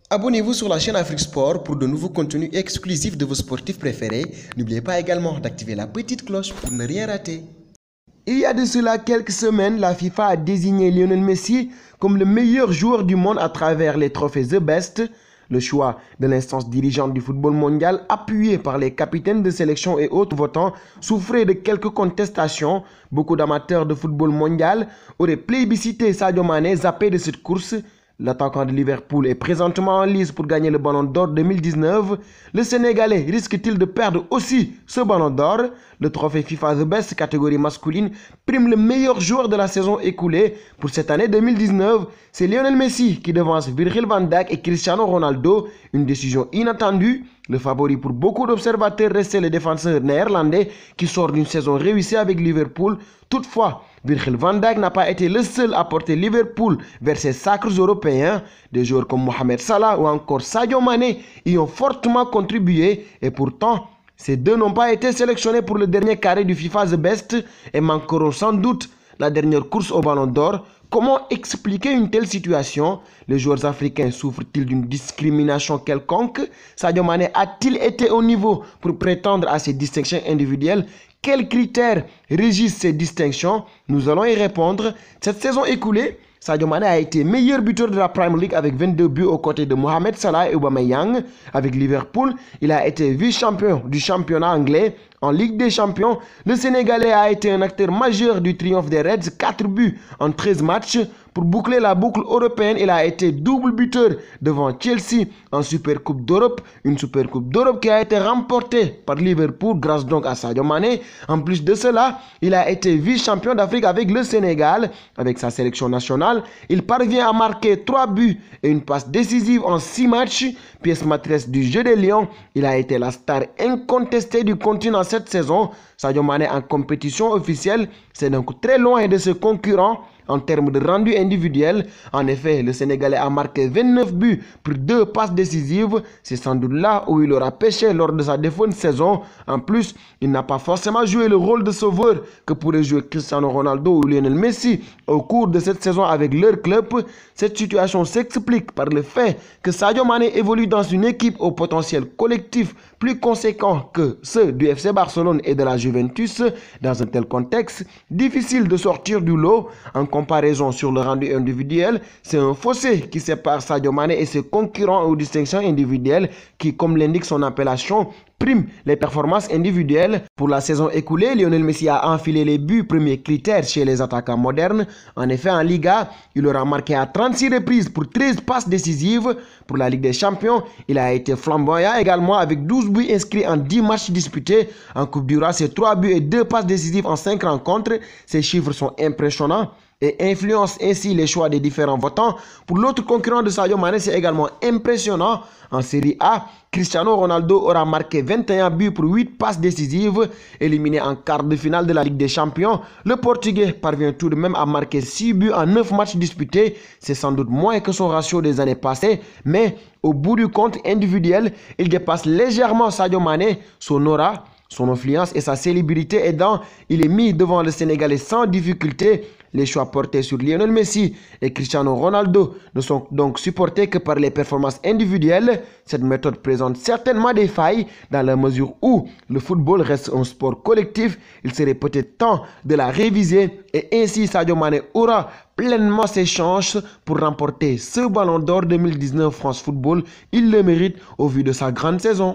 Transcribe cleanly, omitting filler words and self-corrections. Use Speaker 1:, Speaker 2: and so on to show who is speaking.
Speaker 1: Abonnez-vous sur la chaîne Afrique Sport pour de nouveaux contenus exclusifs de vos sportifs préférés. N'oubliez pas également d'activer la petite cloche pour ne rien rater. Il y a de cela quelques semaines, la FIFA a désigné Lionel Messi comme le meilleur joueur du monde à travers les trophées The Best. Le choix de l'instance dirigeante du football mondial, appuyé par les capitaines de sélection et autres votants, souffrait de quelques contestations. Beaucoup d'amateurs de football mondial auraient plébiscité Sadio Mané, zappé de cette course. L'attaquant de Liverpool est présentement en lice pour gagner le Ballon d'Or 2019. Le Sénégalais risque-t-il de perdre aussi ce Ballon d'Or? Le trophée FIFA The Best catégorie masculine prime le meilleur joueur de la saison écoulée. Pour cette année 2019, c'est Lionel Messi qui devance Virgil van Dijk et Cristiano Ronaldo. Une décision inattendue. Le favori pour beaucoup d'observateurs restait le défenseur néerlandais qui sort d'une saison réussie avec Liverpool. Toutefois, Virgil van Dijk n'a pas été le seul à porter Liverpool vers ses sacres européens. Des joueurs comme Mohamed Salah ou encore Sadio Mané y ont fortement contribué et pourtant, ces deux n'ont pas été sélectionnés pour le dernier carré du FIFA The Best et manqueront sans doute la dernière course au Ballon d'Or. Comment expliquer une telle situation? Les joueurs africains souffrent-ils d'une discrimination quelconque? Sadio Mané a-t-il été au niveau pour prétendre à ces distinctions individuelles? Quels critères régissent ces distinctions? Nous allons y répondre. Cette saison écoulée, Sadio Mané a été meilleur buteur de la Premier League avec 22 buts aux côtés de Mohamed Salah et Aubameyang. Avec Liverpool, il a été vice-champion du championnat anglais. En Ligue des Champions, le Sénégalais a été un acteur majeur du triomphe des Reds, 4 buts en 13 matchs. Pour boucler la boucle européenne, il a été double buteur devant Chelsea en Super Coupe d'Europe. Une Super Coupe d'Europe qui a été remportée par Liverpool grâce donc à Sadio Mané. En plus de cela, il a été vice-champion d'Afrique avec le Sénégal. Avec sa sélection nationale, il parvient à marquer 3 buts et une passe décisive en 6 matchs. Pièce maîtresse du jeu des Lions, il a été la star incontestée du continent cette saison. Sadio Mané en compétition officielle, c'est donc très loin de ses concurrents en termes de rendu individuel. En effet, le Sénégalais a marqué 29 buts pour 2 passes décisives. C'est sans doute là où il aura pêché lors de sa défunte saison. En plus, il n'a pas forcément joué le rôle de sauveur que pourrait jouer Cristiano Ronaldo ou Lionel Messi au cours de cette saison avec leur club. Cette situation s'explique par le fait que Sadio Mané évolue dans une équipe au potentiel collectif plus conséquent que ceux du FC Barcelone et de la Juventus. Dans un tel contexte, difficile de sortir du lot. En comparaison sur le rendu individuel, c'est un fossé qui sépare Sadio Mané et ses concurrents aux distinctions individuelles qui, comme l'indique son appellation, prime les performances individuelles. Pour la saison écoulée, Lionel Messi a enfilé les buts, premier critère chez les attaquants modernes. En effet, en Liga, il aura marqué à 36 reprises pour 13 passes décisives. Pour la Ligue des Champions, il a été flamboyant également avec 12 buts inscrits en 10 matchs disputés. En Coupe du Roi, c'est 3 buts et 2 passes décisives en 5 rencontres. Ces chiffres sont impressionnants et influence ainsi les choix des différents votants. Pour l'autre concurrent de Sadio Mané, c'est également impressionnant. En Série A, Cristiano Ronaldo aura marqué 21 buts pour 8 passes décisives. Éliminé en quart de finale de la Ligue des Champions, le Portugais parvient tout de même à marquer 6 buts en 9 matchs disputés. C'est sans doute moins que son ratio des années passées, mais au bout du compte individuel, il dépasse légèrement Sadio Mané. Son aura, son influence et sa célébrité aidant, il est mis devant le Sénégalais sans difficulté. Les choix portés sur Lionel Messi et Cristiano Ronaldo ne sont donc supportés que par les performances individuelles. Cette méthode présente certainement des failles dans la mesure où le football reste un sport collectif. Il serait peut-être temps de la réviser et ainsi Sadio Mané aura pleinement ses chances pour remporter ce Ballon d'Or 2019 France Football. Il le mérite au vu de sa grande saison.